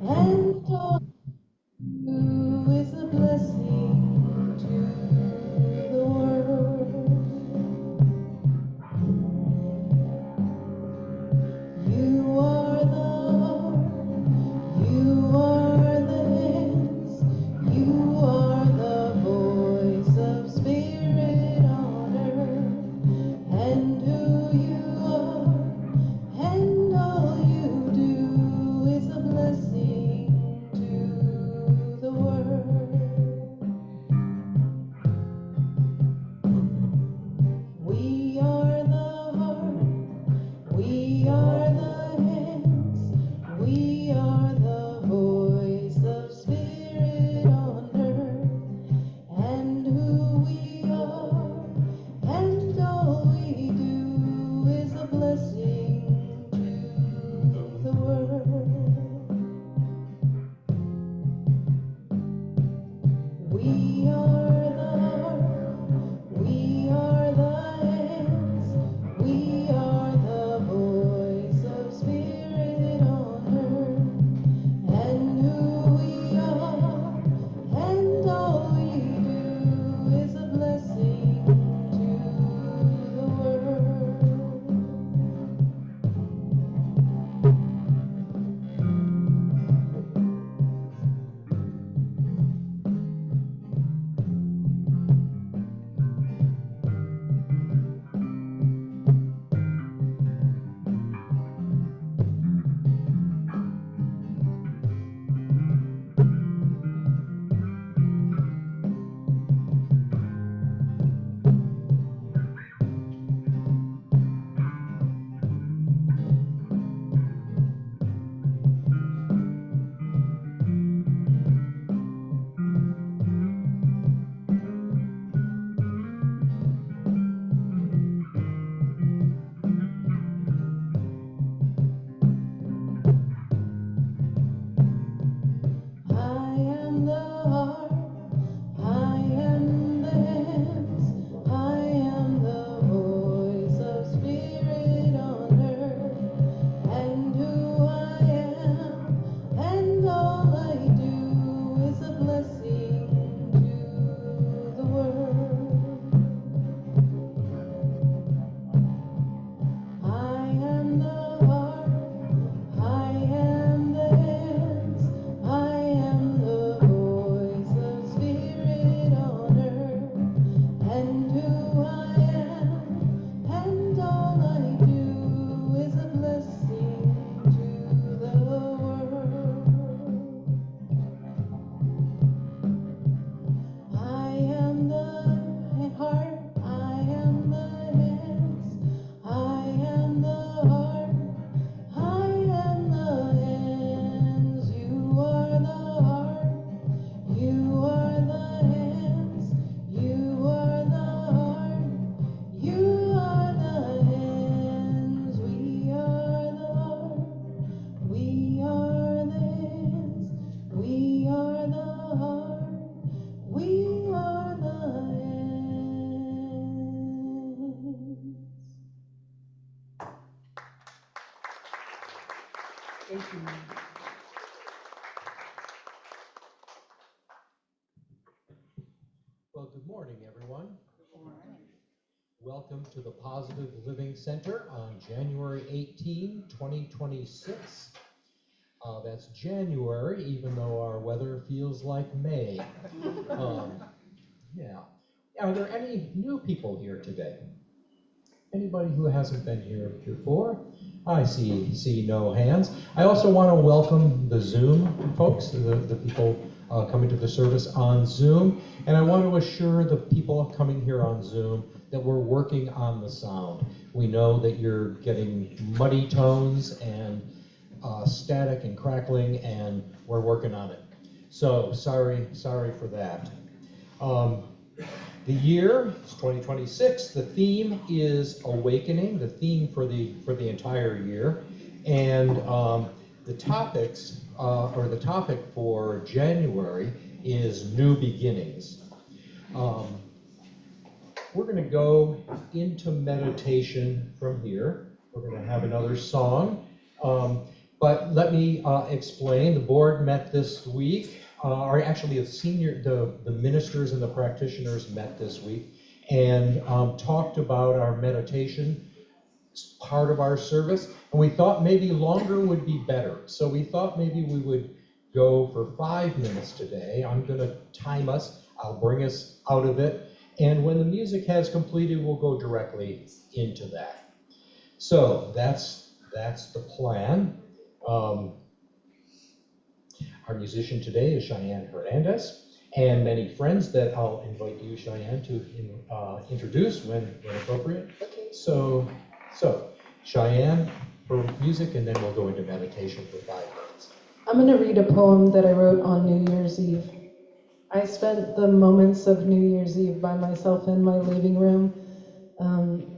and all you is a blessing to the world. You are the heart, you are the hands, you are the voice of spirit on earth, and who you are, and all you do is a blessing to the world. We are the heart, we are the hands, we are the voice of spirit on earth, and who we are, and all we do is a blessing to the world. We are the heart, we are the hands, we are the voice of spirit on earth, and who we are, and all we do is a blessing to the world. I am the heart, I am the hands, I am the voice of spirit on earth, and who I am, and all I do is a blessing to the world. I am the heart, I am the hands, I am the voice of spirit on earth, and who I am, and all I do is a blessing to the world. I am the heart, I am the hands, I am the heart, I am the hands. You are the heart, you are the hands, you are the heart, you are the hands. We are the heart, we are the hands, we are the heart, we are the hands. Thank you. Well, good morning, everyone. Welcome to the Positive Living Center on January 18, 2026. That's January, even though our weather feels like May. Yeah. Are there any new people here today? Anybody who hasn't been here before? I see no hands. I also want to welcome the Zoom folks, the people coming to the service on Zoom. And I want to assure the people coming here on Zoom that we're working on the sound. We know that you're getting muddy tones and static and crackling, and we're working on it. So sorry for that. The year is 2026. The theme is awakening. The theme for the entire year, and the topics or the topic for January is new beginnings. We're going to go into meditation from here. We're going to have another song, But let me explain. The board met this week, or actually the ministers and the practitioners met this week and talked about our meditation part of our service. And we thought maybe longer would be better. So we thought maybe we would go for 5 minutes today. I'm going to time us. I'll bring us out of it. And when the music has completed, we'll go directly into that. So that's the plan. Our musician today is Cheyenne Hernandez, and many friends that I'll invite you, Cheyenne, to introduce when appropriate. Okay. So Cheyenne for music, and then we'll go into meditation for 5 minutes. I'm going to read a poem that I wrote on New Year's Eve. I spent the moments of New Year's Eve by myself in my living room,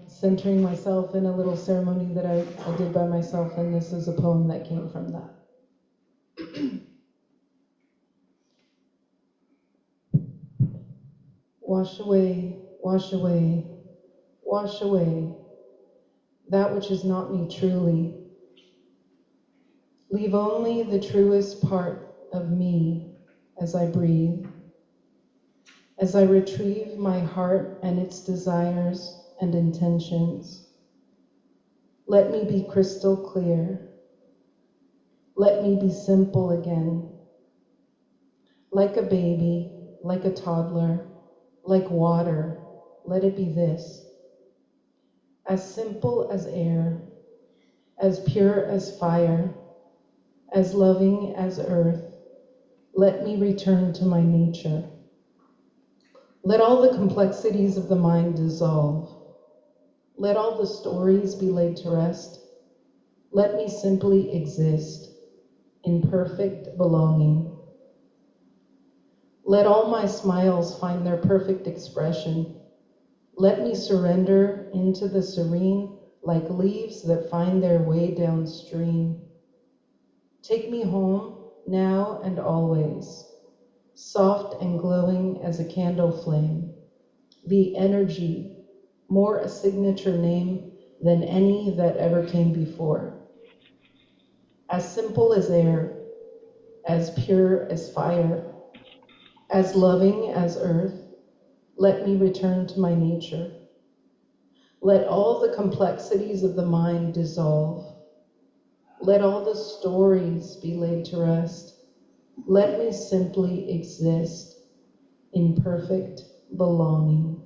centering myself in a little ceremony that I did by myself, and this is a poem that came from that. Wash away, wash away, wash away that which is not me truly. Leave only the truest part of me as I breathe, as I retrieve my heart and its desires and intentions. Let me be crystal clear. Let me be simple again. Like a baby, like a toddler, like water, let it be this. As simple as air, as pure as fire, as loving as earth, let me return to my nature. Let all the complexities of the mind dissolve. Let all the stories be laid to rest. Let me simply exist in perfect belonging. Let all my smiles find their perfect expression. Let me surrender into the serene like leaves that find their way downstream. Take me home now and always, soft and glowing as a candle flame. The energy, more a signature name than any that ever came before. As simple as air, as pure as fire, as loving as earth, let me return to my nature. Let all the complexities of the mind dissolve. Let all the stories be laid to rest. Let me simply exist in perfect belonging.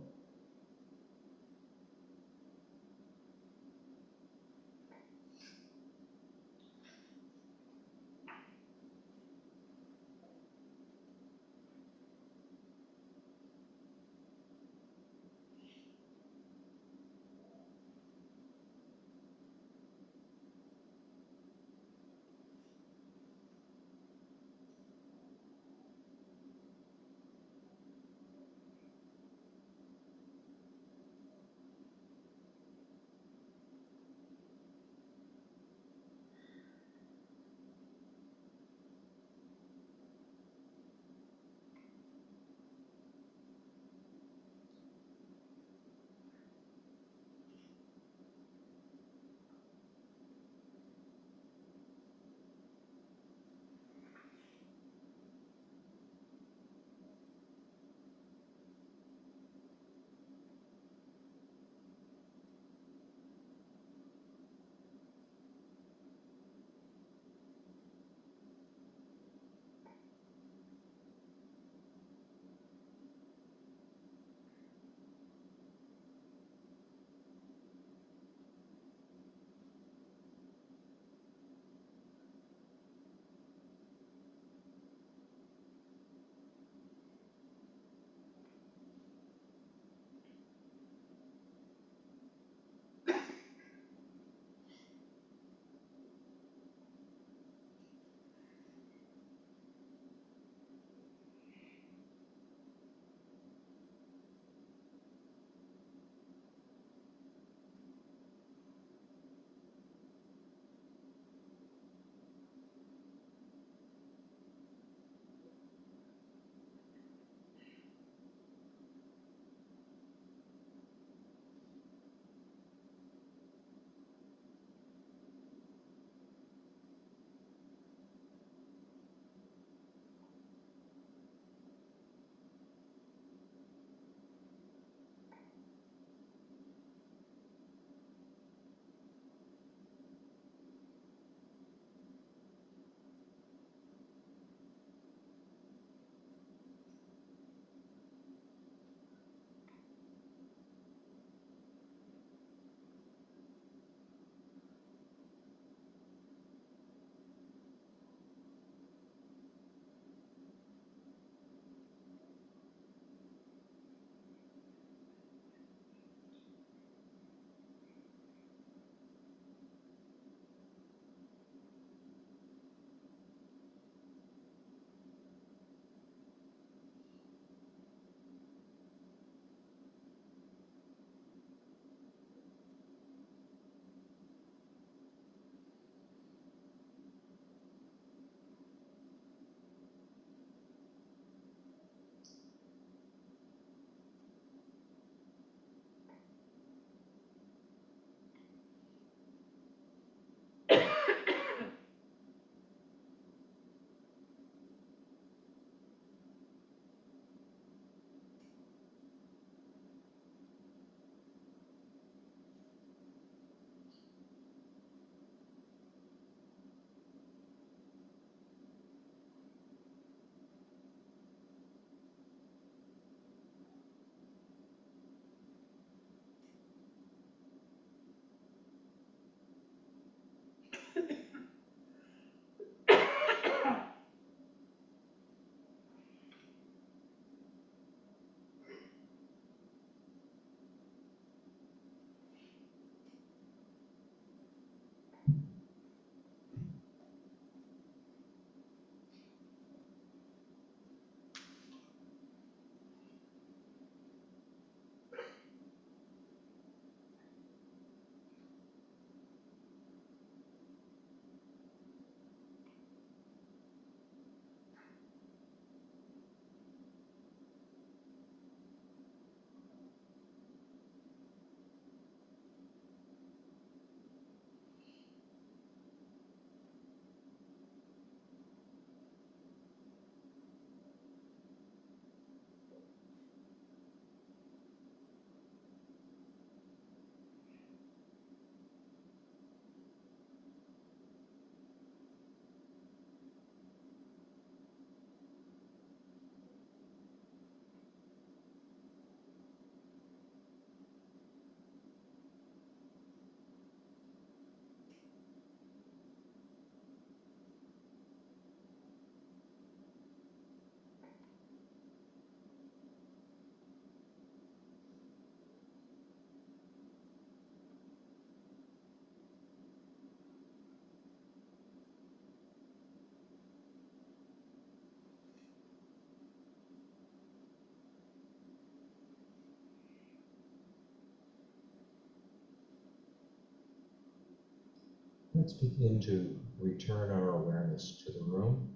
Let's begin to return our awareness to the room.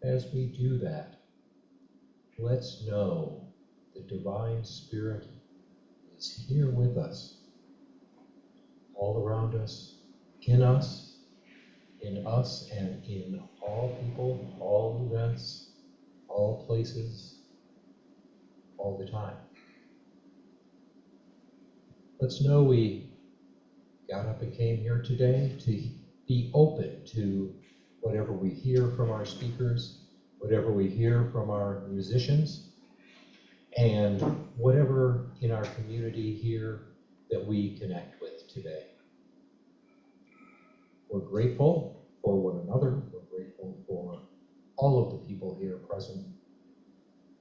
As we do that, let's know the Divine Spirit is here with us, all around us, in us, and in all people, all events, all places, all the time. Let's know we got up and came here today to be open to whatever we hear from our speakers, whatever we hear from our musicians, and whatever in our community here that we connect with today. We're grateful for one another. We're grateful for all of the people here present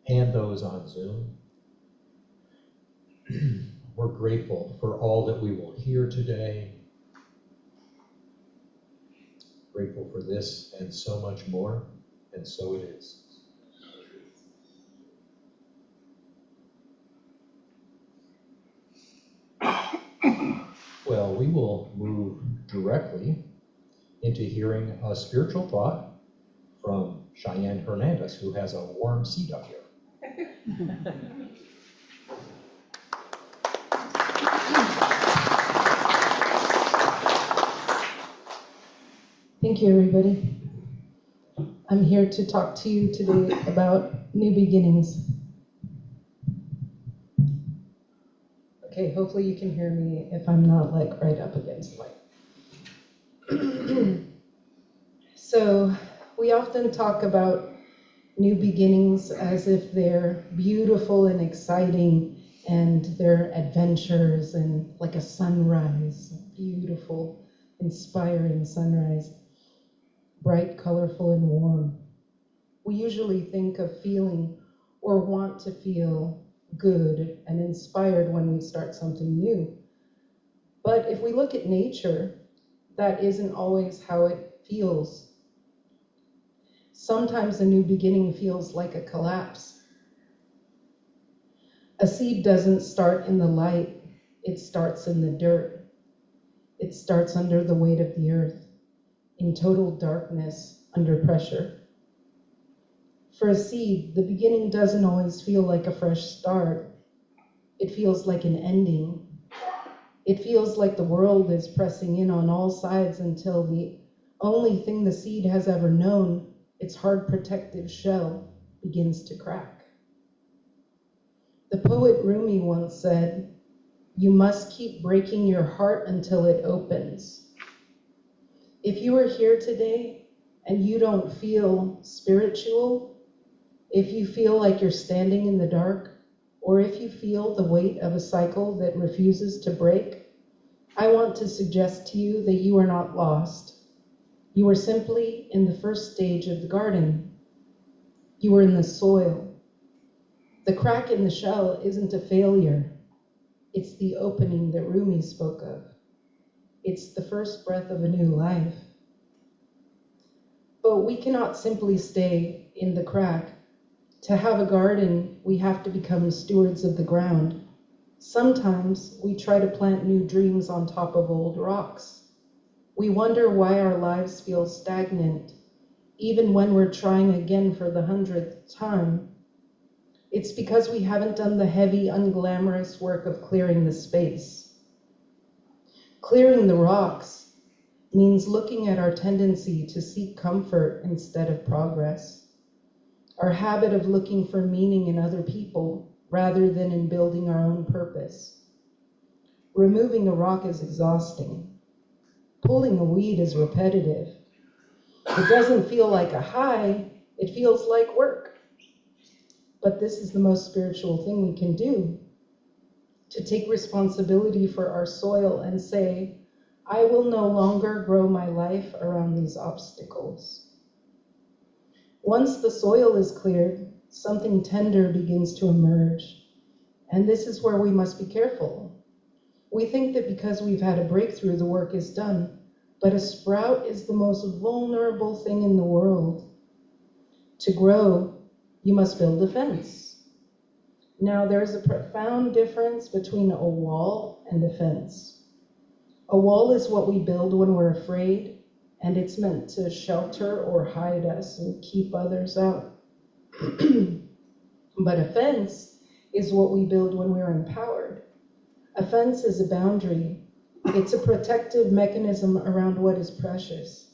and those on Zoom. We're grateful for all that we will hear today. Grateful for this and so much more, and so it is. Well, we will move directly into hearing a spiritual thought from Cheyenne Hernandez, who has a warm seat up here. Thank you, everybody. I'm here to talk to you today about new beginnings. Okay, hopefully you can hear me if I'm not like right up against the mic. So we often talk about new beginnings as if they're beautiful and exciting and they're adventures and like a sunrise, beautiful, inspiring sunrise, bright, colorful, and warm. We usually think of feeling or want to feel good and inspired when we start something new. But if we look at nature, that isn't always how it feels. Sometimes a new beginning feels like a collapse. A seed doesn't start in the light, it starts in the dirt. It starts under the weight of the earth, in total darkness, under pressure. For a seed, the beginning doesn't always feel like a fresh start. It feels like an ending. It feels like the world is pressing in on all sides until the only thing the seed has ever known, its hard protective shell, begins to crack. The poet Rumi once said, "You must keep breaking your heart until it opens." If you are here today and you don't feel spiritual, if you feel like you're standing in the dark, or if you feel the weight of a cycle that refuses to break, I want to suggest to you that you are not lost. You are simply in the first stage of the garden. You are in the soil. The crack in the shell isn't a failure. It's the opening that Rumi spoke of. It's the first breath of a new life. But we cannot simply stay in the crack. To have a garden, we have to become stewards of the ground. Sometimes we try to plant new dreams on top of old rocks. We wonder why our lives feel stagnant, even when we're trying again for the 100th time. It's because we haven't done the heavy, unglamorous work of clearing the space. Clearing the rocks means looking at our tendency to seek comfort instead of progress, our habit of looking for meaning in other people rather than in building our own purpose. Removing a rock is exhausting. Pulling a weed is repetitive. It doesn't feel like a high, it feels like work. But this is the most spiritual thing we can do, to take responsibility for our soil and say, I will no longer grow my life around these obstacles. Once the soil is cleared, something tender begins to emerge. And this is where we must be careful. We think that because we've had a breakthrough, the work is done. But a sprout is the most vulnerable thing in the world. To grow, you must build a fence. Now, there's a profound difference between a wall and a fence. A wall is what we build when we're afraid, and it's meant to shelter or hide us and keep others out. But a fence is what we build when we're empowered. A fence is a boundary. It's a protective mechanism around what is precious.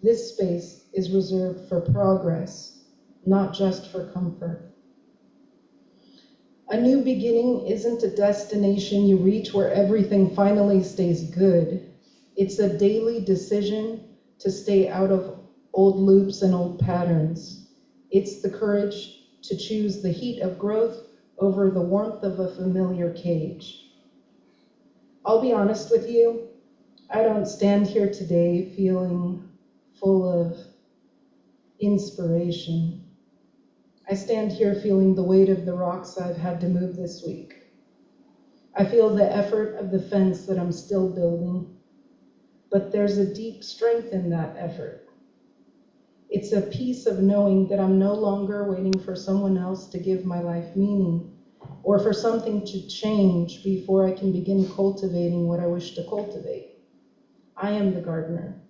This space is reserved for progress, not just for comfort. A new beginning isn't a destination you reach where everything finally stays good. It's a daily decision to stay out of old loops and old patterns. It's the courage to choose the heat of growth over the warmth of a familiar cage. I'll be honest with you, I don't stand here today feeling full of inspiration. I stand here feeling the weight of the rocks I've had to move this week. I feel the effort of the fence that I'm still building, but there's a deep strength in that effort. It's a piece of knowing that I'm no longer waiting for someone else to give my life meaning, or for something to change before I can begin cultivating what I wish to cultivate. I am the gardener.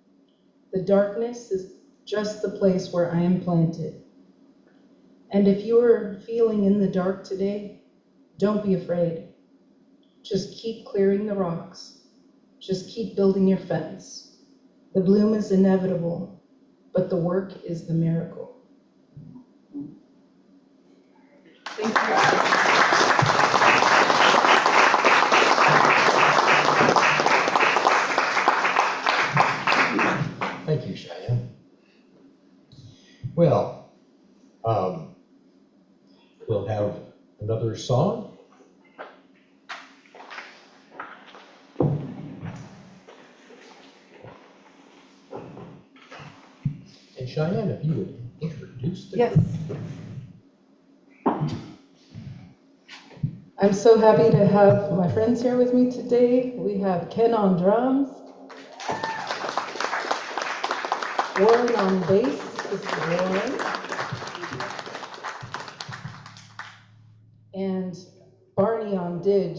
The darkness is just the place where I am planted. And if you're feeling in the dark today, don't be afraid. Just keep clearing the rocks. Just keep building your fence. The bloom is inevitable, but the work is the miracle. Thank you. Thank you, Cheyenne. Well, we'll have another song. And Cheyenne, if you would introduce the Yes. I'm so happy to have my friends here with me today. We have Ken on drums, Warren on bass. This is Warren. And Barney on dig.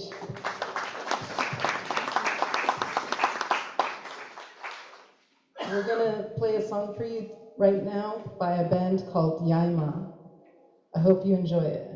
We're gonna play a song for you right now by a band called Yaima. I hope you enjoy it.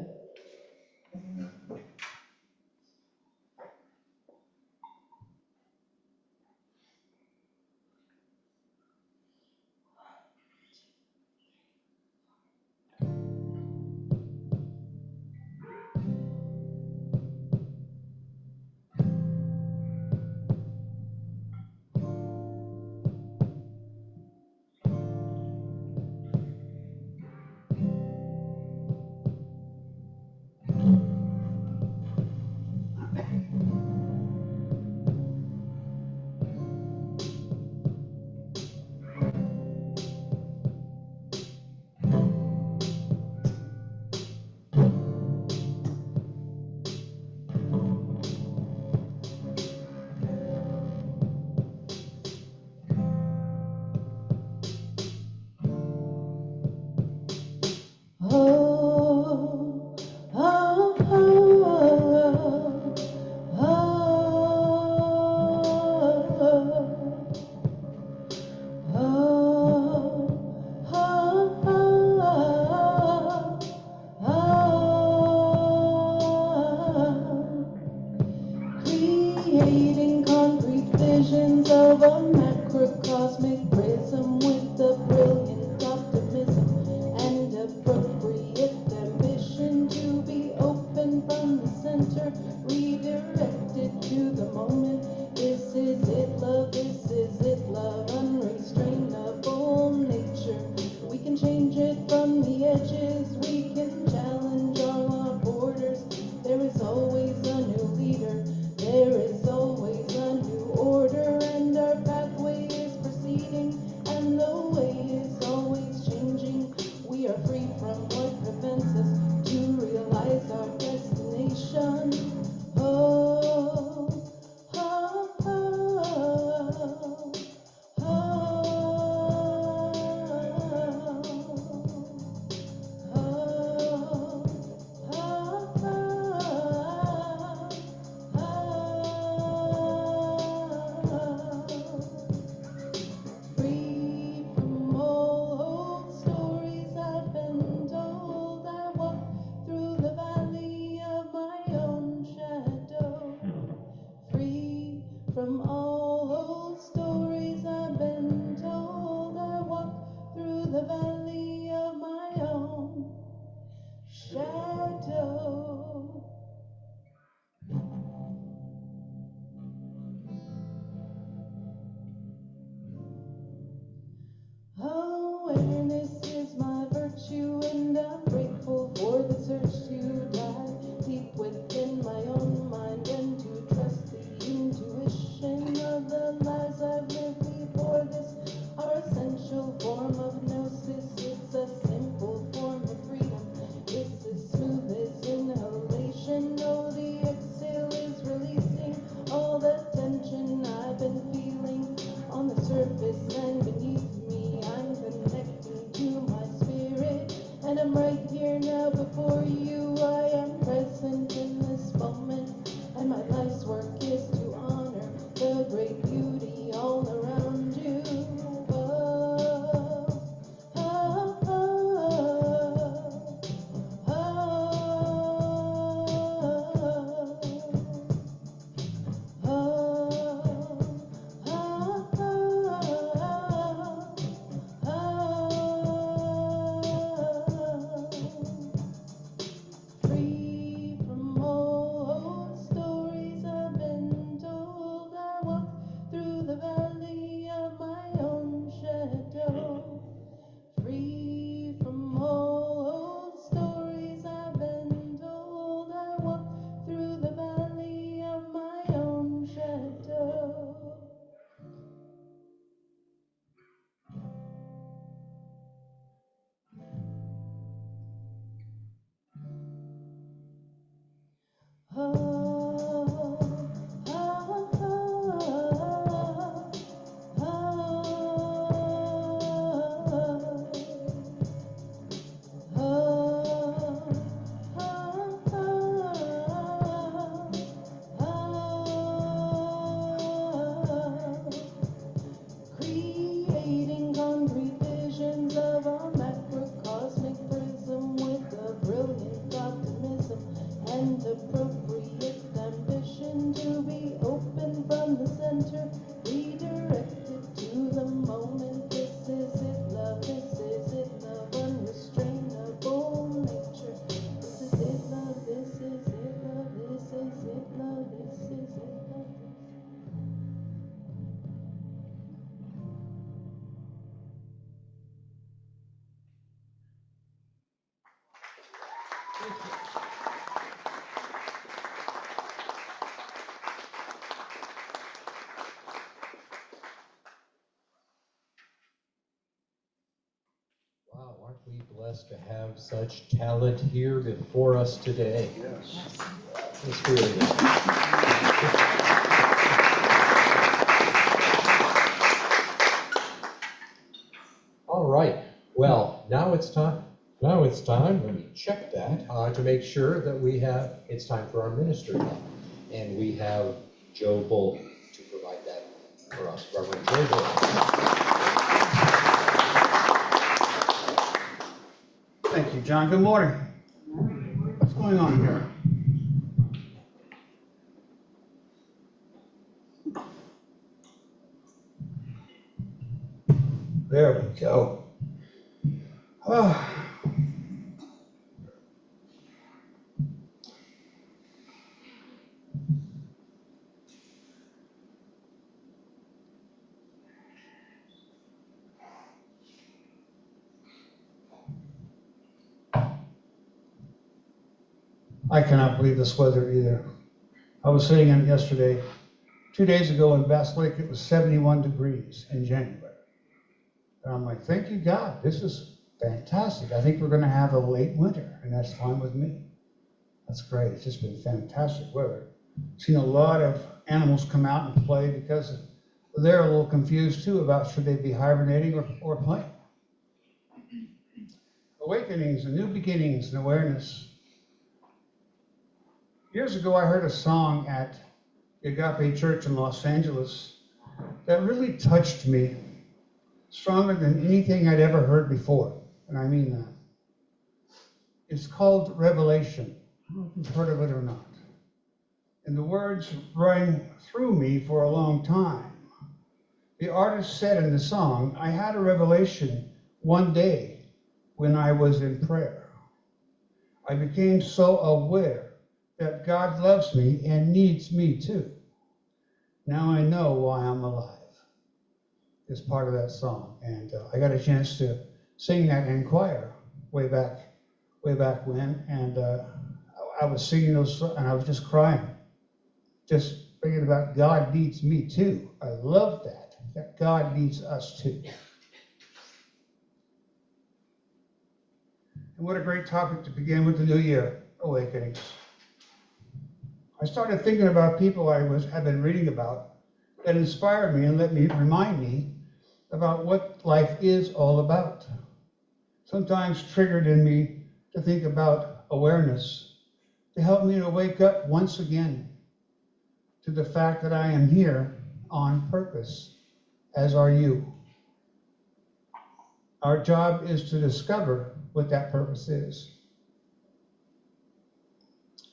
the valley of my own shadow. Awareness is my virtue, and I'm grateful for the search to dive deep within my own mind and to trust the intuition of the lives I've lived before this. Our essential form of gnosis, it's a simple form of freedom. It's as smooth as inhalation. Oh, the exhale is releasing all the tension I've been feeling on the surface and beneath me. I'm connecting to my spirit, and I'm right here now before you. I am present in this moment, and my life's work is to honor the great beauty all around you. Oh, oh, oh, free from old stories I've been told, I walk through the valley of my own shadow. Free from old stories I've been told, I walk through the valley of my own shadow. Oh, oh, oh, creating concrete visions of a macrocosmic prism with a brilliant optimism and appropriate ambition to be open from the center, redirected to the moment. This is it, love. This is it, love. Unrestrainable nature. This is it, love. This is it, love. This is it, love. This is it, love. Wow, aren't we blessed to have such talent here before us today? Yes. It's really good. All right. Well, now it's time. Let me check that to make sure that it's time for our ministry. And we have Joe Bull to provide that for us. Reverend Joe Bull. Thank you, John. Good morning. What's going on here? There we go. Oh. I cannot believe this weather either. I was sitting in yesterday, 2 days ago in Bass Lake, it was 71 degrees in January. And I'm like, thank you, God, this is fantastic. I think we're going to have a late winter, and that's fine with me. That's great. It's just been fantastic weather. Seen a lot of animals come out and play because they're a little confused too about should they be hibernating or playing. Awakenings and new beginnings and awareness. Years ago, I heard a song at the Agape Church in Los Angeles that really touched me, stronger than anything I'd ever heard before, and I mean that. It's called Revelation. I don't know if you've heard of it or not. And the words rang through me for a long time. The artist said in the song, I had a revelation one day when I was in prayer. I became so aware that God loves me and needs me too. Now I know why I'm alive. It's part of that song. And I got a chance to sing that in choir way back when. And I was singing those, and I was just crying. Just thinking about God needs me too. I love that God needs us too. And what a great topic to begin with the new year, awakenings. I started thinking about people had been reading about that inspired me and remind me about what life is all about. Sometimes triggered in me to think about awareness, to help me to wake up once again to the fact that I am here on purpose, as are you. Our job is to discover what that purpose is.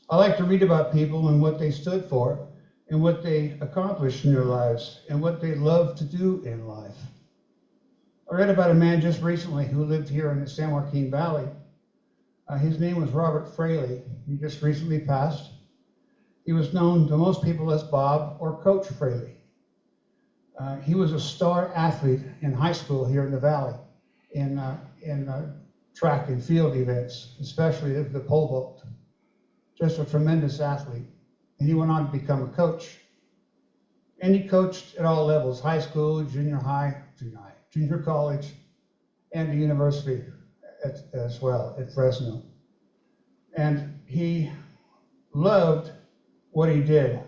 I like to read about people and what they stood for and what they accomplished in their lives and what they love to do in life. I read about a man just recently who lived here in the San Joaquin Valley. His name was Robert Fraley. He just recently passed. He was known to most people as Bob or Coach Fraley. He was a star athlete in high school here in the Valley in track and field events, especially the pole vault. Just a tremendous athlete. And he went on to become a coach. And he coached at all levels, high school, junior college, and the university as well at Fresno. And he loved what he did.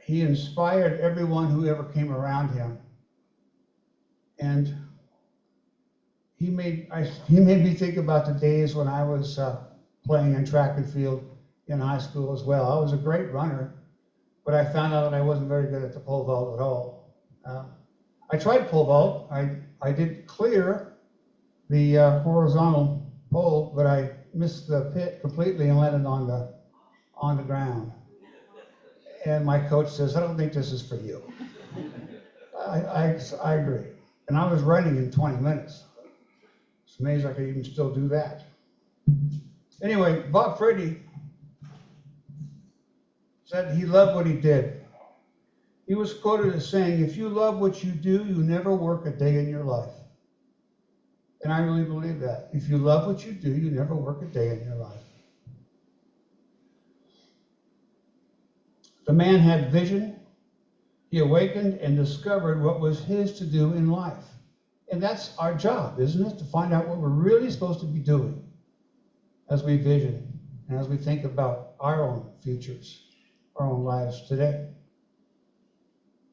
He inspired everyone who ever came around him. And he made me think about the days when I was playing in track and field in high school as well. I was a great runner, but I found out that I wasn't very good at the pole vault at all. I tried pole vault. I did clear the horizontal pole, but I missed the pit completely and landed on the ground. And my coach says, "I don't think this is for you." I agree. And I was running in 20 minutes. It's amazing I could even still do that. Anyway, Bob Fraley said he loved what he did. He was quoted as saying, "If you love what you do, you never work a day in your life." And I really believe that. If you love what you do, you never work a day in your life. The man had vision. He awakened and discovered what was his to do in life. And that's our job, isn't it? To find out what we're really supposed to be doing as we vision and as we think about our own futures, our own lives today.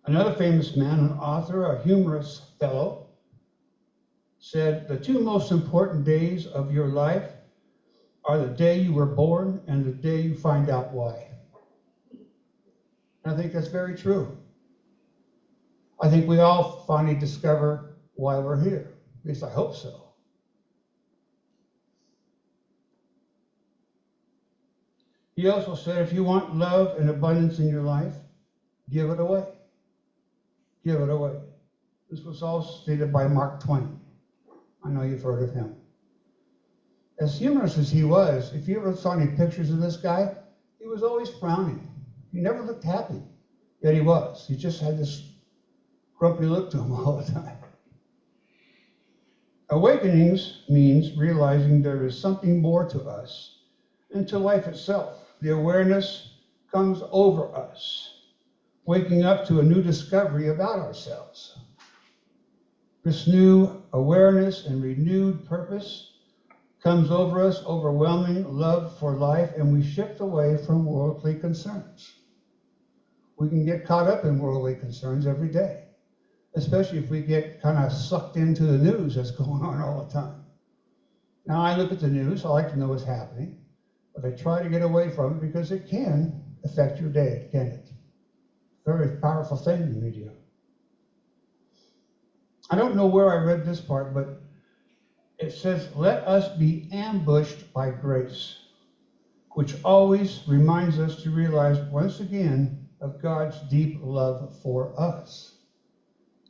Another famous man, an author, a humorous fellow, said, "The two most important days of your life are the day you were born and the day you find out why." And I think that's very true. I think we all finally discover why we're here. At least I hope so. He also said, if you want love and abundance in your life, give it away. Give it away. This was all stated by Mark Twain. I know you've heard of him. As humorous as he was, if you ever saw any pictures of this guy, he was always frowning. He never looked happy. Yet he was. He just had this grumpy look to him all the time. Awakenings means realizing there is something more to us and to life itself. The awareness comes over us, waking up to a new discovery about ourselves. This new awareness and renewed purpose comes over us, overwhelming love for life, and we shift away from worldly concerns. We can get caught up in worldly concerns every day, especially if we get kind of sucked into the news that's going on all the time. Now, I look at the news. I like to know what's happening, but I try to get away from it because it can affect your day, can it? Very powerful thing, the media. I don't know where I read this part, but it says, let us be ambushed by grace, which always reminds us to realize once again of God's deep love for us.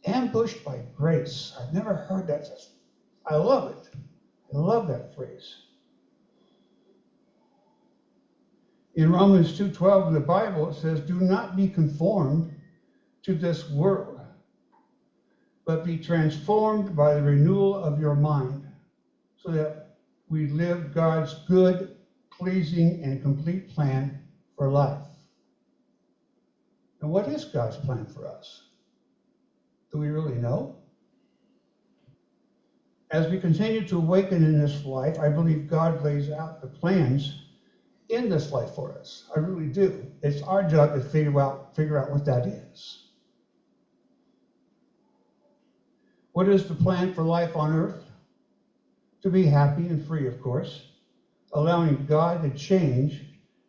Ambushed by grace. I've never heard that I love it. I love that phrase. In Romans 2:12 of the Bible, it says, "Do not be conformed to this world, but be transformed by the renewal of your mind, so that we live God's good, pleasing, and complete plan for life." And what is God's plan for us? Do we really know? As we continue to awaken in this life, I believe God lays out the plans in this life for us. I really do. It's our job to figure out what that is. What is the plan for life on earth? To be happy and free, of course, allowing God to change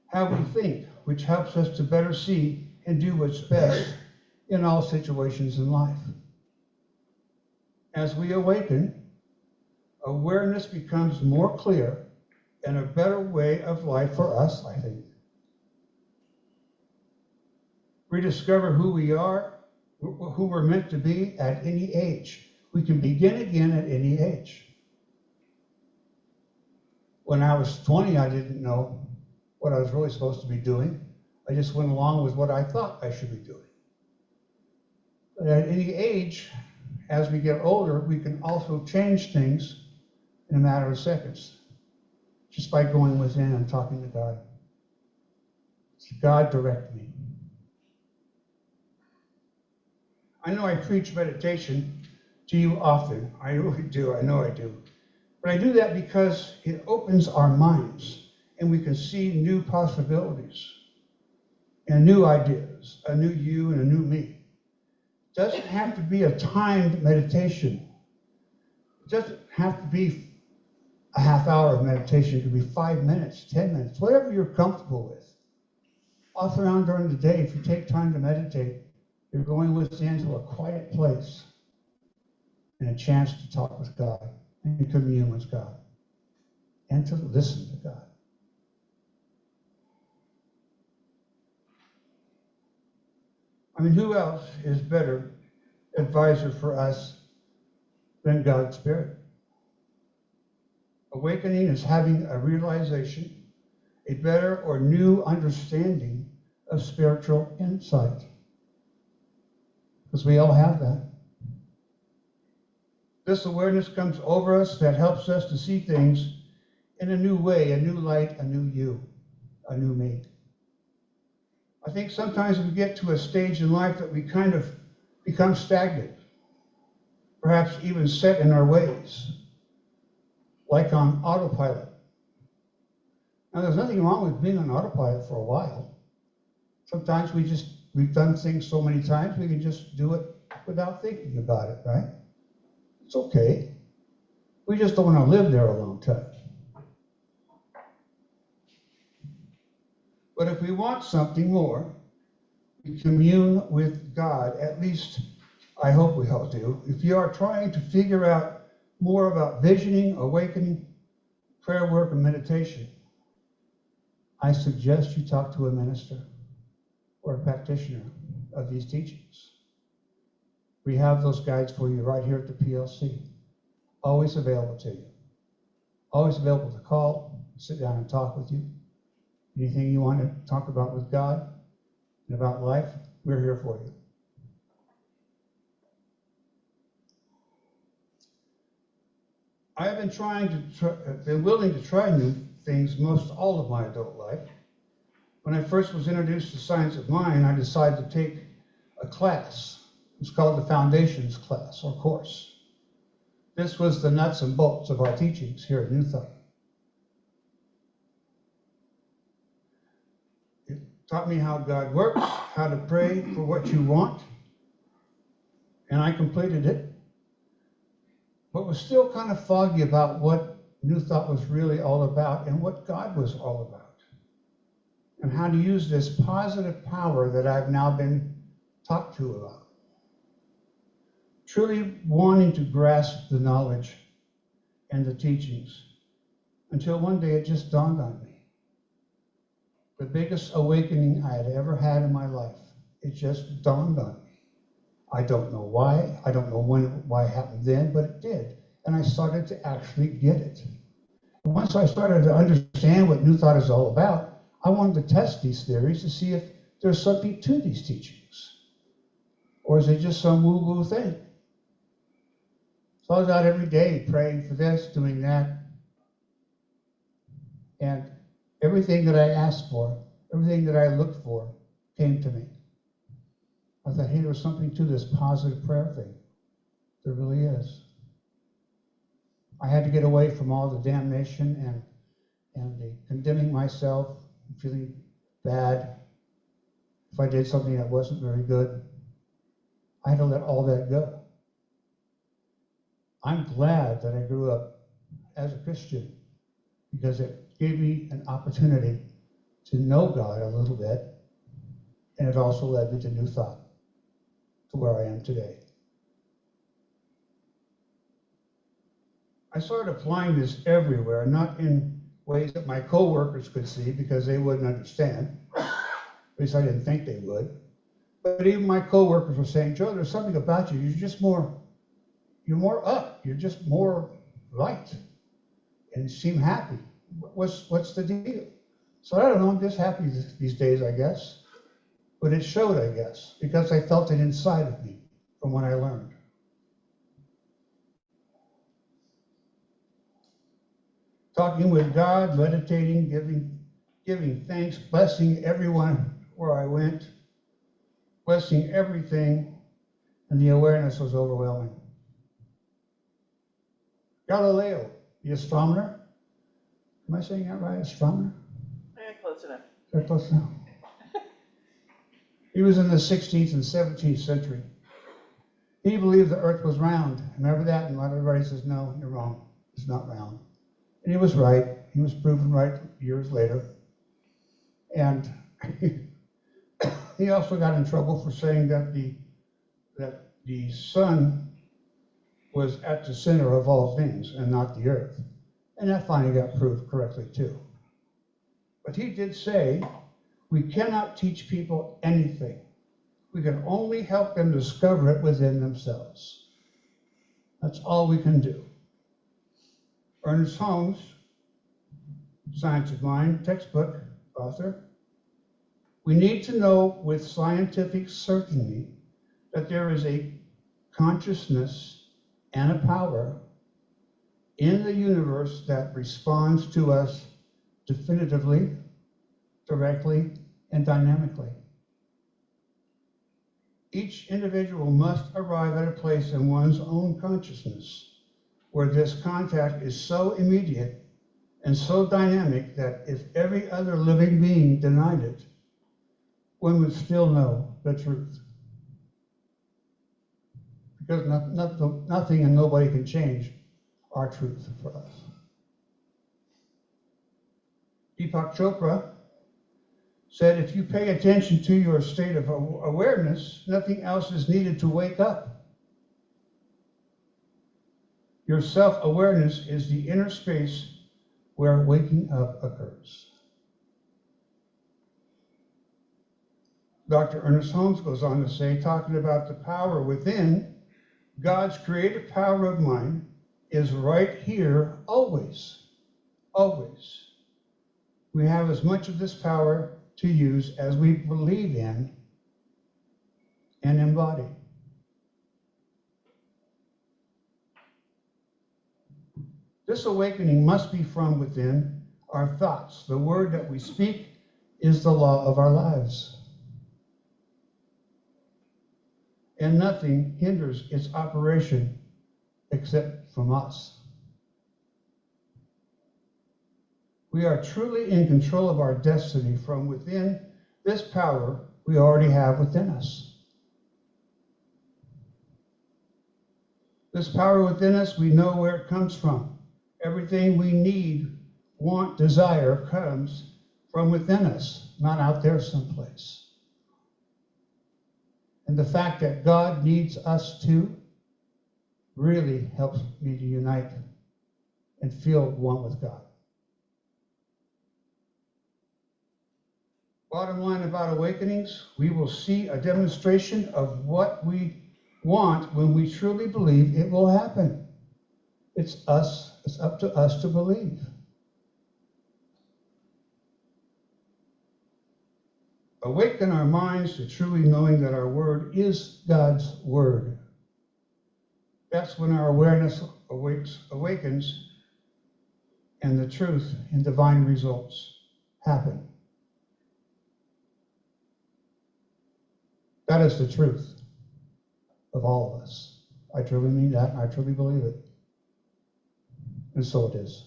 how we think, which helps us to better see and do what's best in all situations in life. As we awaken, awareness becomes more clear and a better way of life for us, I think. We discover who we are, who we're meant to be at any age. We can begin again at any age. When I was 20, I didn't know what I was really supposed to be doing. I just went along with what I thought I should be doing. But at any age, as we get older, we can also change things in a matter of seconds, just by going within and talking to God. So God, direct me. I know I preach meditation to you often. I really do. I know I do. But I do that because it opens our minds and we can see new possibilities and new ideas, a new you and a new me. It doesn't have to be a timed meditation. It doesn't have to be a half hour of meditation. It could be 5 minutes, 10 minutes, whatever you're comfortable with. Off around during the day, if you take time to meditate, you're going within to a quiet place and a chance to talk with God and commune with God and to listen to God. I mean, who else is better advisor for us than God's Spirit? Awakening is having a realization, a better or new understanding of spiritual insight. Because we all have that. This awareness comes over us that helps us to see things in a new way, a new light, a new you, a new me. I think sometimes we get to a stage in life that we kind of become stagnant, perhaps even set in our ways, like on autopilot. Now, there's nothing wrong with being on autopilot for a while. Sometimes we've done things so many times, we can just do it without thinking about it, right? It's okay. We just don't want to live there a long time. But if we want something more, we commune with God. At least, I hope we all do. If you are trying to figure out more about visioning, awakening, prayer work, and meditation, I suggest you talk to a minister or a practitioner of these teachings. We have those guides for you right here at the PLC. Always available to you. Always available to call, sit down and talk with you. Anything you want to talk about with God and about life, we're here for you. I have been willing to try new things most all of my adult life. When I first was introduced to Science of Mind, I decided to take a class. It's called the Foundations class or course. This was the nuts and bolts of our teachings here at New Thought. It taught me how God works, how to pray for what you want, and I completed it, but was still kind of foggy about what New Thought was really all about and what God was all about, and how to use this positive power that I've now been talked to about. Truly wanting to grasp the knowledge and the teachings until one day it just dawned on me. The biggest awakening I had ever had in my life. It just dawned on me. I don't know why. I don't know why it happened then, but it did. and I started to actually get it. And once I started to understand what New Thought is all about, I wanted to test these theories to see if there's something to these teachings. Or is it just some woo-woo thing? So I was out every day praying for this, doing that. And everything that I asked for, everything that I looked for, came to me. I thought, hey, there's something to this positive prayer thing. There really is. I had to get away from all the damnation and the condemning myself, feeling bad if I did something that wasn't very good. I had to let all that go. I'm glad that I grew up as a Christian because it gave me an opportunity to know God a little bit, and it also led me to New Thought, to where I am today. I started applying this everywhere, not in ways that my coworkers could see because they wouldn't understand. At least I didn't think they would. But even my coworkers were saying, Joe, there's something about you. You're more up. You're just more light. And you seem happy. What's the deal? So I don't know, I'm just happy these days, I guess. But it showed, I guess, because I felt it inside of me from what I learned. Talking with God, meditating, giving thanks, blessing everyone where I went, blessing everything, and the awareness was overwhelming. Galileo, the astronomer, am I saying that right, astronomer? Yeah, close enough. Is that close enough? He was in the 16th and 17th century. He believed the earth was round. Remember that? And everybody says, no, you're wrong. It's not round. And he was right. He was proven right years later. And he also got in trouble for saying that the sun was at the center of all things and not the earth. And that finally got proved correctly too. But he did say, we cannot teach people anything. We can only help them discover it within themselves. That's all we can do. Ernest Holmes, Science of Mind, textbook author. We need to know with scientific certainty that there is a consciousness and a power in the universe that responds to us definitively, directly, and dynamically. Each individual must arrive at a place in one's own consciousness where this contact is so immediate and so dynamic that if every other living being denied it, one would still know the truth. Because nothing and nobody can change our truth for us. Deepak Chopra said, if you pay attention to your state of awareness, nothing else is needed to wake up. Your self-awareness is the inner space where waking up occurs. Dr. Ernest Holmes goes on to say, talking about the power within, God's creative power of mind is right here always. Always. We have as much of this power to use as we believe in and embody. This awakening must be from within our thoughts. The word that we speak is the law of our lives. And nothing hinders its operation except from us. We are truly in control of our destiny from within this power we already have within us. This power within us, we know where it comes from. Everything we need, want, desire comes from within us, not out there someplace. And the fact that God needs us too really helps me to unite and feel one with God. Bottom line about awakenings, we will see a demonstration of what we want when we truly believe it will happen. It's up to us to believe. Awaken our minds to truly knowing that our word is God's word. That's when our awareness awakens and the truth and divine results happen. That is the truth of all of us. I truly mean that, and I truly believe it. And so it is.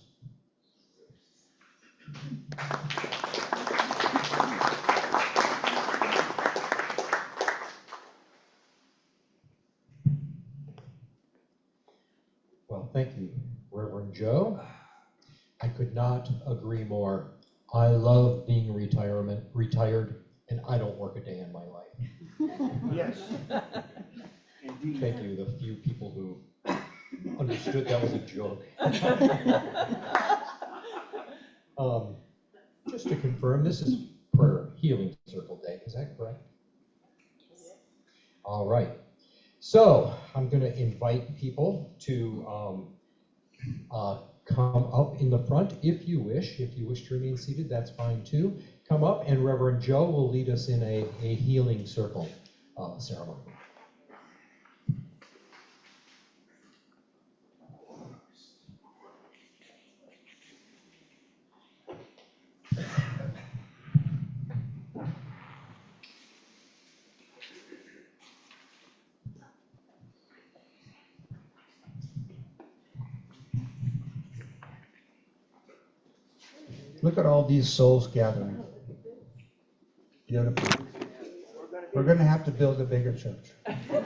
Well, thank you, Reverend Joe. I could not agree more. I love being retired, and I don't work a day in my life. Yes. Indeed. Thank you, the few people who understood that was a joke. Just to confirm, this is Prayer Healing Circle Day, is that correct? Yes. All right. So I'm going to invite people to come up in the front if you wish. If you wish to remain seated, that's fine too. Come up, and Reverend Joe will lead us in a healing circle ceremony. Look at all these souls gathering. Beautiful. We're going to have to build a bigger church. We're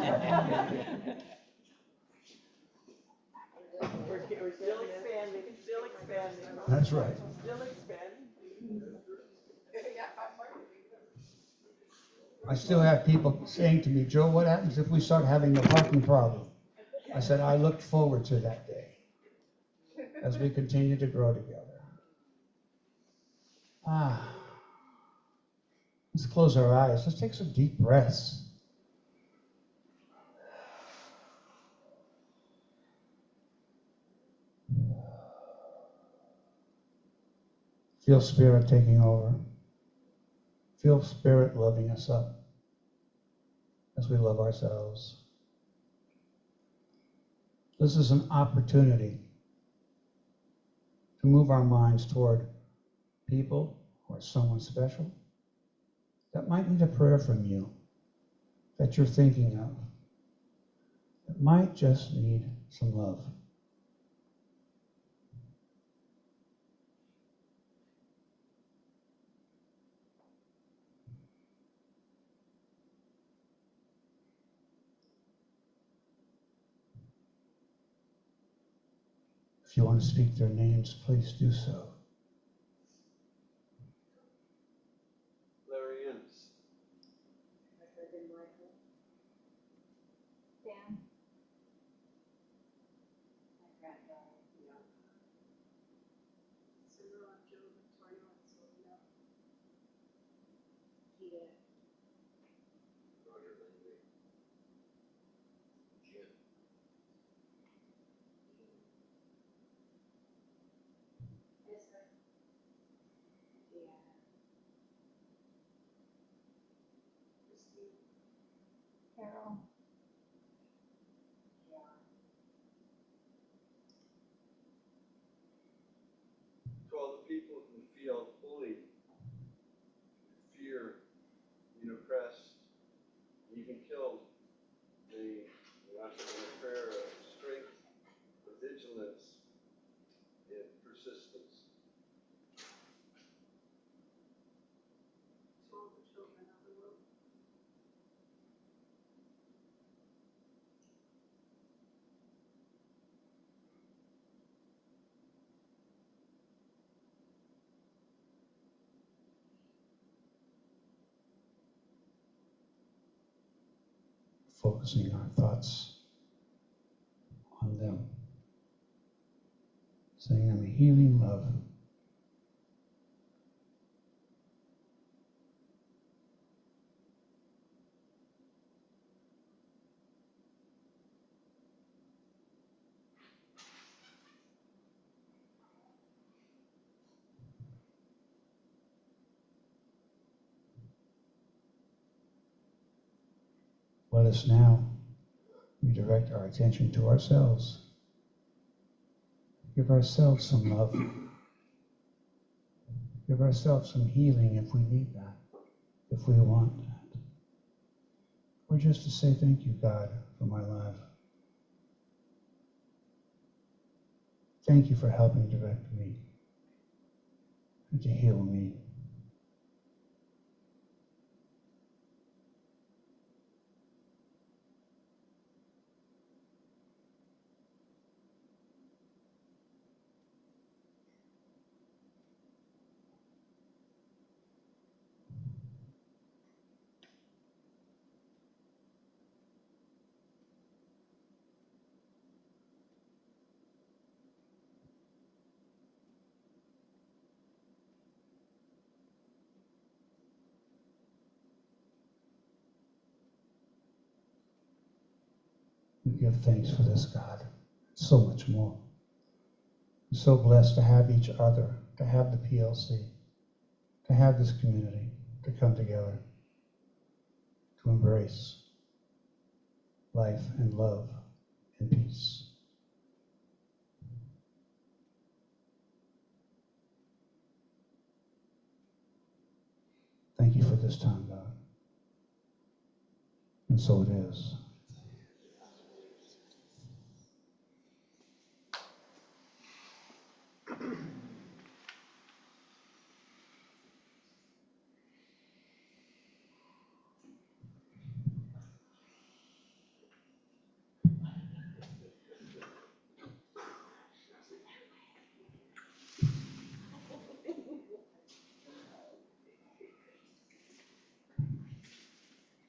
still expanding, still expanding. That's right. Still expanding. I still have people saying to me, Joe, what happens if we start having a parking problem? I said, I look forward to that day as we continue to grow together. Let's close our eyes. Let's take some deep breaths. Feel Spirit taking over. Feel Spirit loving us up as we love ourselves. This is an opportunity to move our minds toward people or someone special that might need a prayer from you, that you're thinking of, that might just need some love. If you want to speak their names, please do so. Dan. Carol. To all the people who feel bullied, fear, being oppressed, even killed, they ask for a prayer of strength, of vigilance, and persistence. To all the children of the world. Focusing our thoughts on them, sending them healing love. Let us now redirect our attention to ourselves. Give ourselves some love. Give ourselves some healing if we need that, if we want that. Or just to say thank you, God, for my life. Thank you for helping direct me and to heal me. We give thanks for this, God. So much more. We're so blessed to have each other, to have the PLC, to have this community, to come together, to embrace life and love and peace. Thank you for this time, God. And so it is.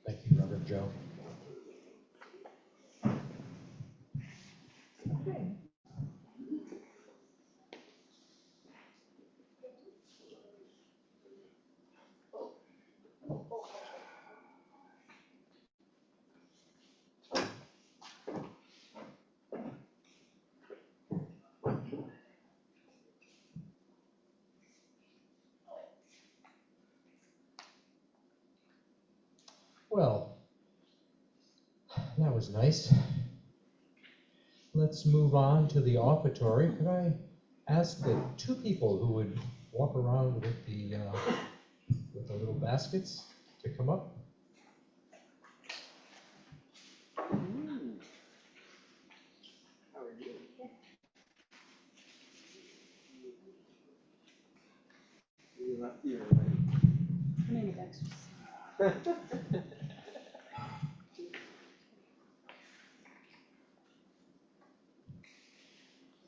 Thank you, Reverend Joe. Well, that was nice. Let's move on to the offertory. Could I ask the two people who would walk around with the little baskets to come up? How are you? You left here, right?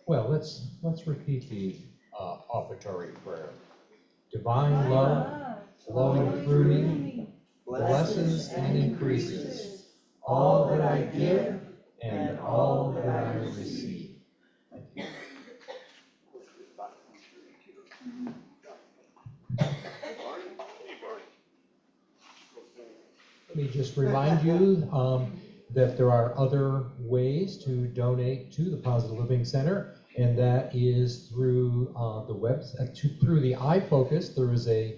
Well, let's repeat the offertory prayer. Divine love flowing through me blesses and increases all that I give and all that I receive. Let me just remind you that there are other ways to donate to the Positive Living Center, and that is through the through the iFocus. There is a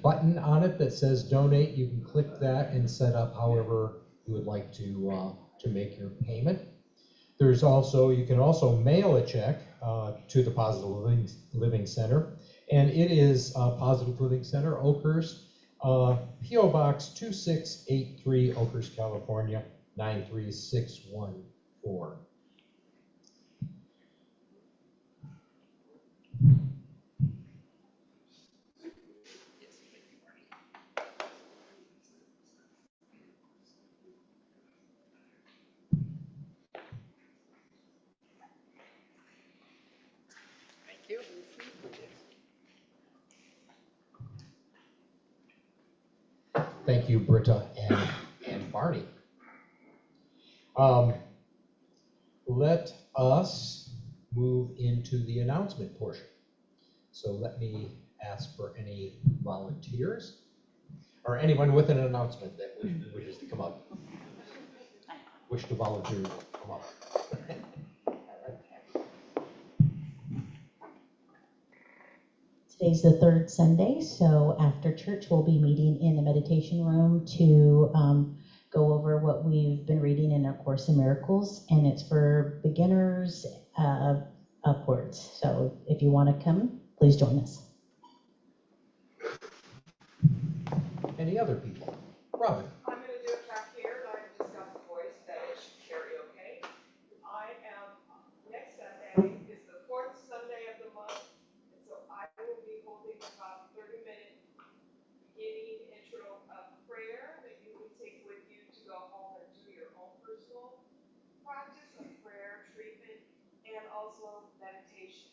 button on it that says donate. You can click that and set up however you would like to make your payment. There's also, you can also mail a check to the Positive Living Center, and it is Positive Living Center, Oakhurst, P.O. Box 2683, Oakhurst, California, 93614. Thank you, Britta and Barney. Let us move into the announcement portion. So let me ask for any volunteers or anyone with an announcement that wishes to come up. Wish to volunteer to come up. Today's the third Sunday, so after church we'll be meeting in the meditation room to go over what we've been reading in our Course in Miracles, and it's for beginners upwards. So if you want to come, please join us. Any other people? Robin. I'm going to do a track here, but I've just got the voice that it should carry okay. Next Sunday is the fourth Sunday of the month, and so I will be holding about 30-minute beginning intro prayer that you can take with you to go home and do your own personal practice of prayer, treatment, and also meditation.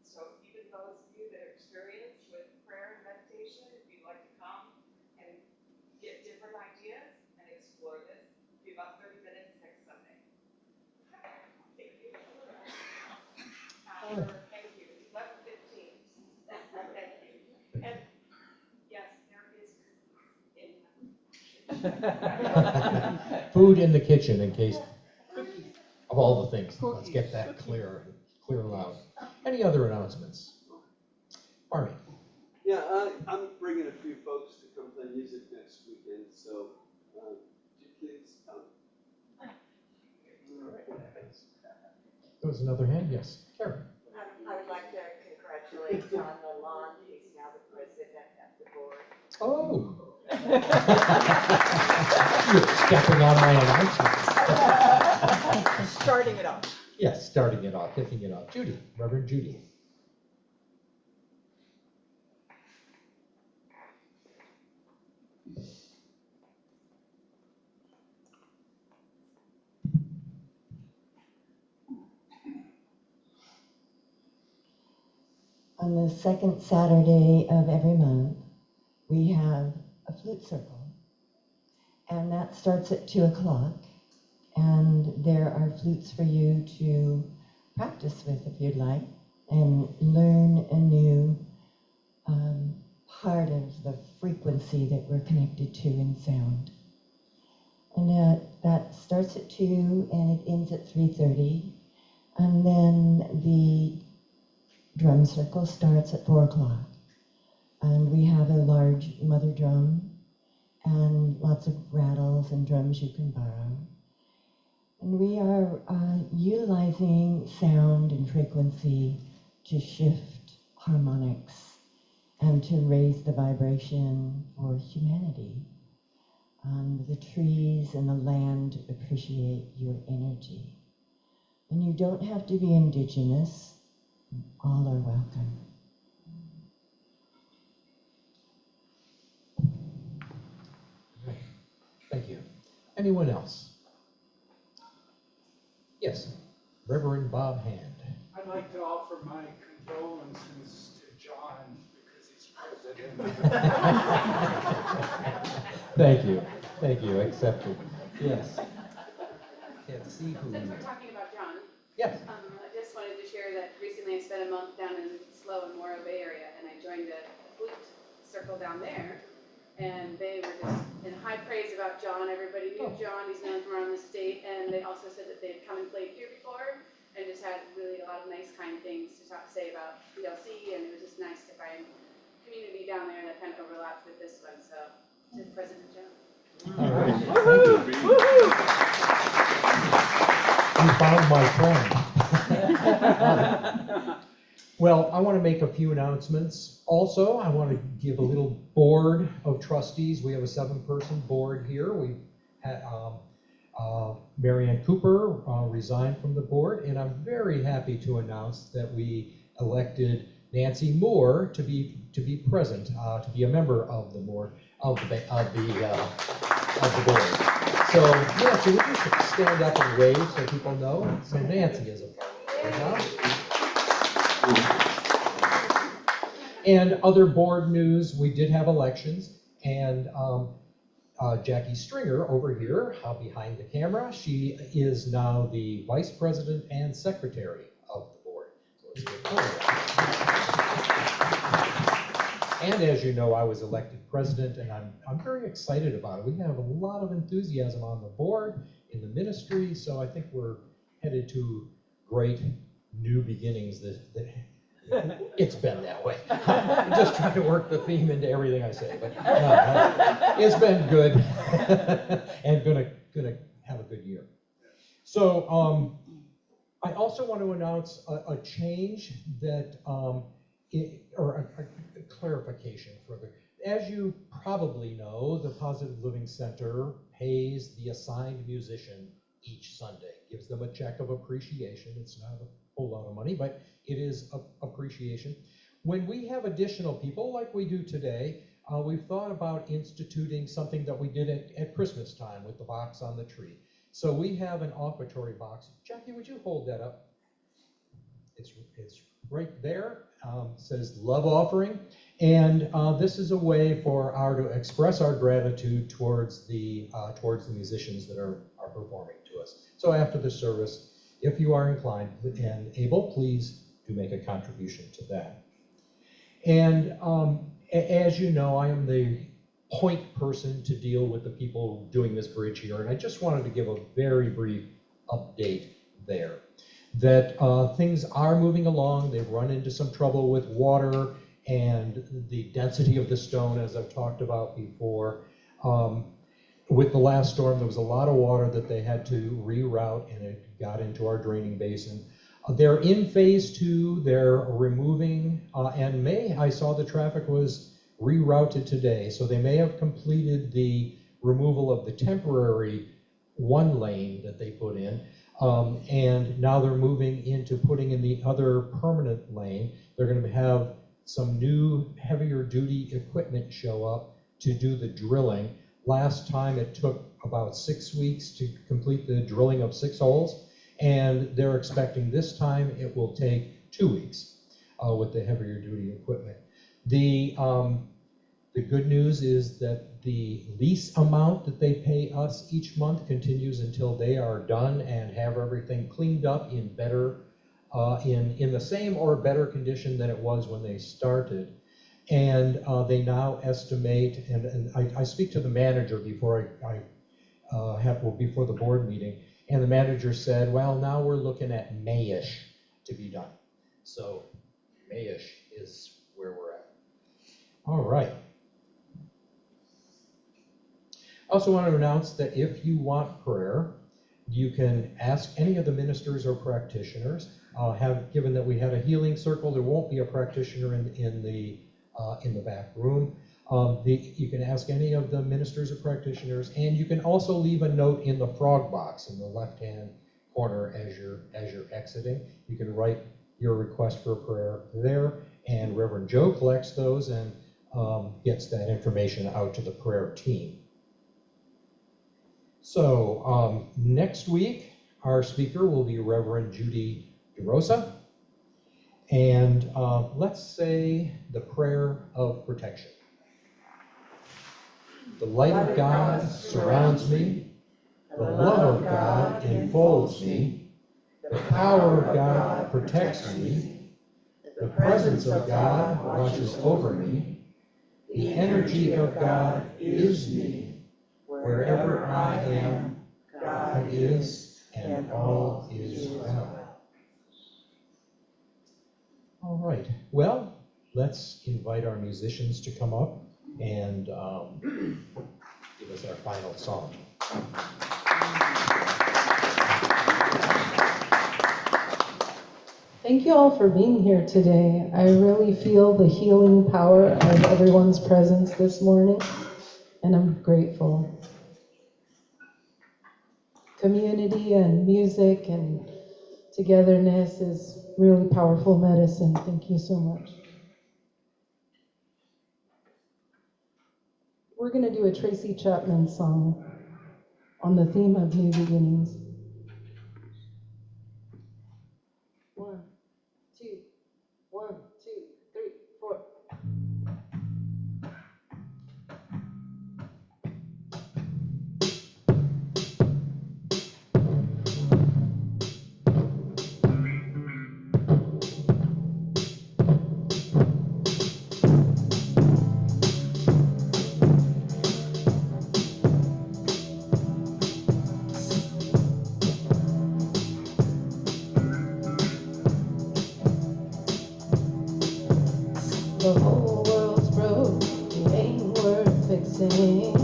So even those of you that are experienced with prayer and meditation, if you'd like to come and get different ideas and explore this, it'll be about 30 minutes next Sunday. Thank you. Thank you. 11:15. Thank you. And yes, there is Food in the kitchen in case of all the things. Let's get that clear loud. Any other announcements? Barney. Yeah, I'm bringing a few folks to come play music next weekend, so would you please come? There was another hand? Yes. Karen. I would like to congratulate John LaLonde. He's now the president of the board. Oh. You're stepping on my announcement. starting it off. Yes, starting it off, kicking it off. Judy, Reverend Judy. On the second Saturday of every month, we have a flute circle. And that starts at 2 o'clock. And there are flutes for you to practice with if you'd like, and learn a new part of the frequency that we're connected to in sound. And that starts at 2 and it ends at 3:30. And then the drum circle starts at 4 o'clock. And we have a large mother drum and lots of rattles and drums you can borrow. And we are utilizing sound and frequency to shift harmonics and to raise the vibration for humanity. The trees and the land appreciate your energy. And you don't have to be indigenous. All are welcome. Thank you. Anyone else? Yes, Reverend Bob Hand. I'd like to offer my condolences to John because he's president. Thank you, accepted. Yes. Can't see who. Since we're talking about John, Yes. I just wanted to share that recently I spent a month down in Slow and Morrow Bay area, and I joined a flute circle down there, and they were just in high praise about John. Everybody knew John, he's known from around the state, and they also said that they had come and played here before, and just had really a lot of nice, kind things to say about PLC, and it was just nice to find community down there that kind of overlapped with this one, so to President John. All right. Thank you. You found my friend. Well, I want to make a few announcements. Also, I want to give a little board of trustees. We have a 7-person board here. We had Marianne Cooper resigned from the board, and I'm very happy to announce that we elected Nancy Moore to be present, to be a member of the board of the board. So Nancy, would you just stand up and wave so people know? So Nancy is a part of it now. And other board news, we did have elections, and Jackie Stringer over here, behind the camera, she is now the vice president and secretary of the board. So it's and as you know, I was elected president, and I'm very excited about it. We have a lot of enthusiasm on the board, in the ministry, so I think we're headed to great new beginnings It's been that way. I'm just trying to work the theme into everything I say, but no, it's been good and gonna have a good year. So I also want to announce a change that, or a clarification further. As you probably know, the Positive Living Center pays the assigned musician each Sunday, gives them a check of appreciation. It's not a whole lot of money, but it is appreciation. When we have additional people like we do today, we've thought about instituting something that we did at Christmas time with the box on the tree. So we have an offertory box. Jackie, would you hold that up? It's right there. Says love offering. And this is a way for to express our gratitude towards the musicians that are performing to us. So after the service, if you are inclined and able, please do make a contribution to that. And as you know, I am the point person to deal with the people doing this bridge here, and I just wanted to give a very brief update there. That things are moving along. They've run into some trouble with water and the density of the stone, as I've talked about before. With the last storm, there was a lot of water that they had to reroute, and it got into our draining basin. They're in phase 2. They're removing, and I saw the traffic was rerouted today, so they may have completed the removal of the temporary one lane that they put in, and now they're moving into putting in the other permanent lane. They're going to have some new heavier duty equipment show up to do the drilling. Last time it took about 6 weeks to complete the drilling of 6 holes, and they're expecting this time it will take 2 weeks with the heavier duty equipment. The good news is that the lease amount that they pay us each month continues until they are done and have everything cleaned up in better, in the same or better condition than it was when they started. And they now estimate, and I speak to the manager before before the board meeting, and the manager said, well, now we're looking at May-ish to be done. So May-ish is where we're at. All right. I also want to announce that if you want prayer, you can ask any of the ministers or practitioners. Given that we had a healing circle, there won't be a practitioner in the back room. You can ask any of the ministers or practitioners, and you can also leave a note in the frog box in the left-hand corner as you're exiting. You can write your request for a prayer there, and Reverend Joe collects those and gets that information out to the prayer team. So next week, our speaker will be Reverend Judy DeRosa. And let's say the prayer of protection. The light of God surrounds me. The love of God enfolds me. The power of God protects me. The presence of God watches over me. The energy of God is me. Wherever I am, God is, and all is well. All right. Well, let's invite our musicians to come up and give us our final song. Thank you all for being here today. I really feel the healing power of everyone's presence this morning, and I'm grateful. Community and music and togetherness is really powerful medicine. Thank you so much. We're going to do a Tracy Chapman song on the theme of new beginnings. 1, 2, 1, 2, 3, 4. the whole world's broke, it ain't worth fixing.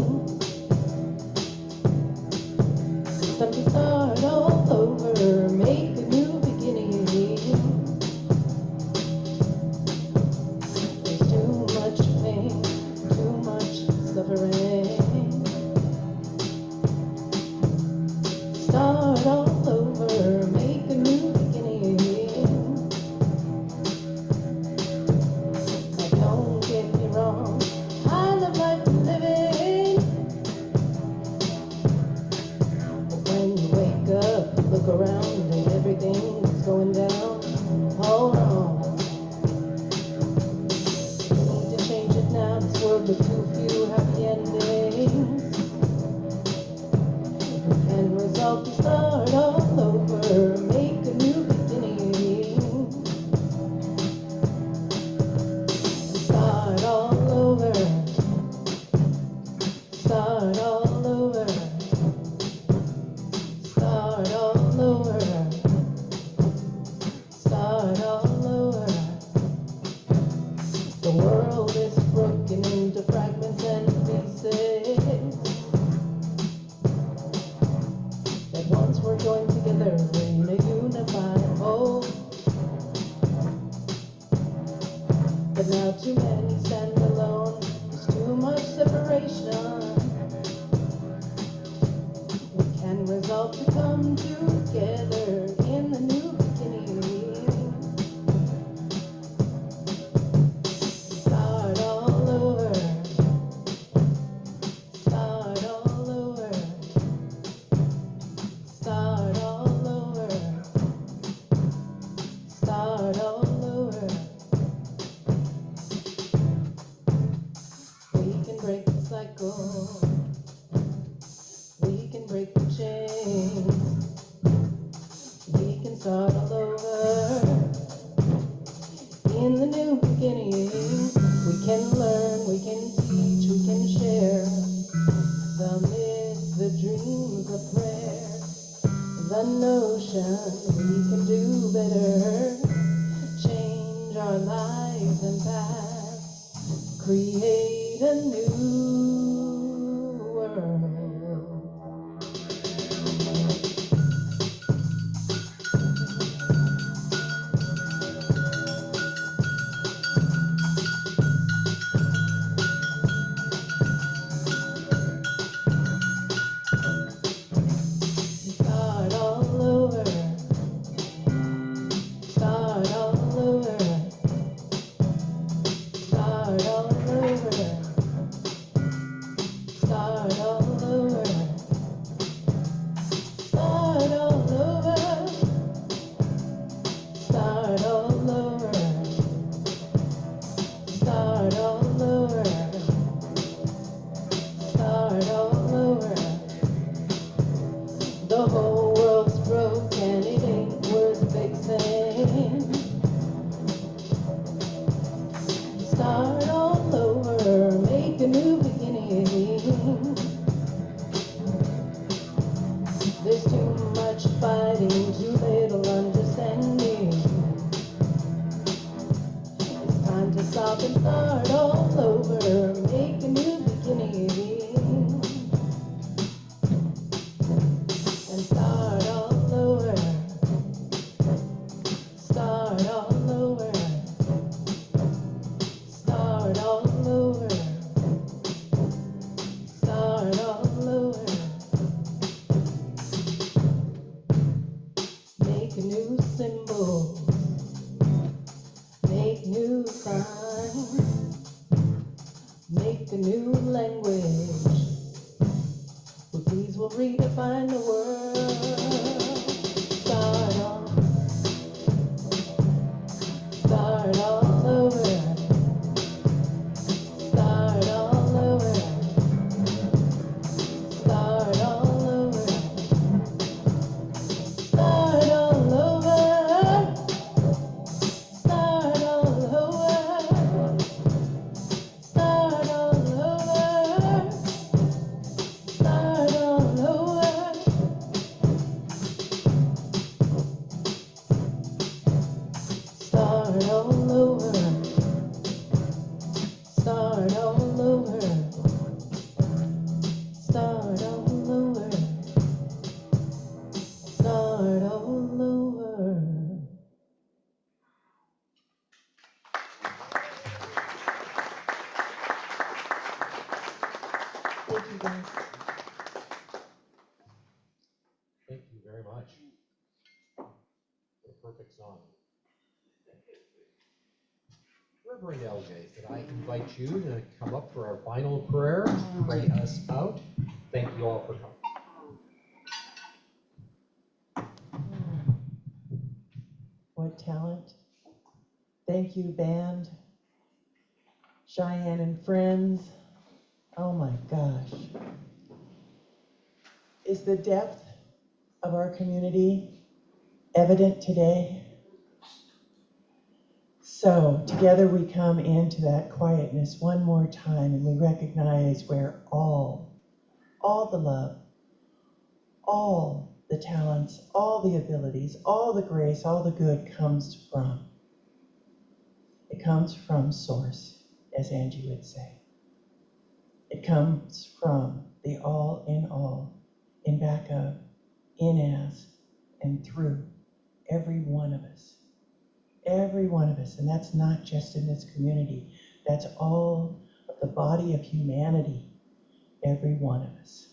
It's time to start all over, make a new beginning. There's too much pain, too much suffering. Start all over, make a new beginning. Now don't get me wrong, I love life and living. But when you wake up, look around and everything's going down all wrong. You need to change it now, this world with too few happy endings. And resolve to start all over, make a new beginning. Start all over, start all over, start all over, start all over. The world is broken into fragments and pieces that once were joined together in a unified whole. But now too many stand alone, there's too much separation. We can resolve to come together in the new beginning. Start all over, start all over, start all over, start all over. We can break the cycle, we can break the chains, we can start all over in the new beginning. We can learn, we can teach, we can share the myths, the dreams, the prayers, the notion we can do better, change our lives and paths, create a new world. Start all over, start all over, start all over, start all over, start all over, start all over, start all over, start all over. The whole world's broke and it ain't worth fixing. Start all over, make a new beginning. There's too much fighting, too little understanding. It's time to stop and start all over, make a new beginning. And start all over, start all over, start all over, start all over. Make new symbols, make new signs, make a new language. Well, these will redefine the world. Start all over, start all over, start all over, start all over, start all over, start all over, start all over. you guys. Thank you very much. What a perfect song. Reverend LJ, could I invite you to come up for our final prayer, pray us out? Thank you all for coming. What talent. Thank you, band. Cheyenne and friends. Oh my gosh. Is the depth of our community evident today? So together we come into that quietness one more time and we recognize where all the love, all the talents, all the abilities, all the grace, all the good comes from. It comes from Source, as Angie would say. It comes from the all, in back of, in as, and through every one of us. Every one of us, and that's not just in this community, that's all of the body of humanity, every one of us.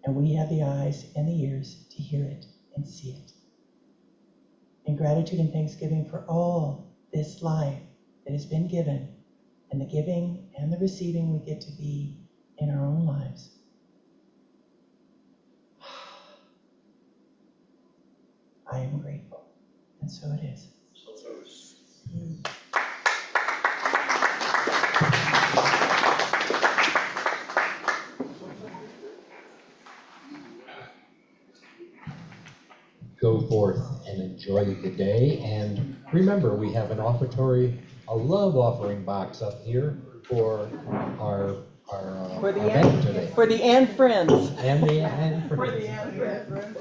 And we have the eyes and the ears to hear it and see it. In gratitude and thanksgiving for all this life that has been given, and the giving and the receiving we get to be in our own lives. I am grateful, and so it is. Go forth and enjoy the day. And remember, we have an offertory, a love offering box up here for our For the event today. For the and friends. And the and For the and friends.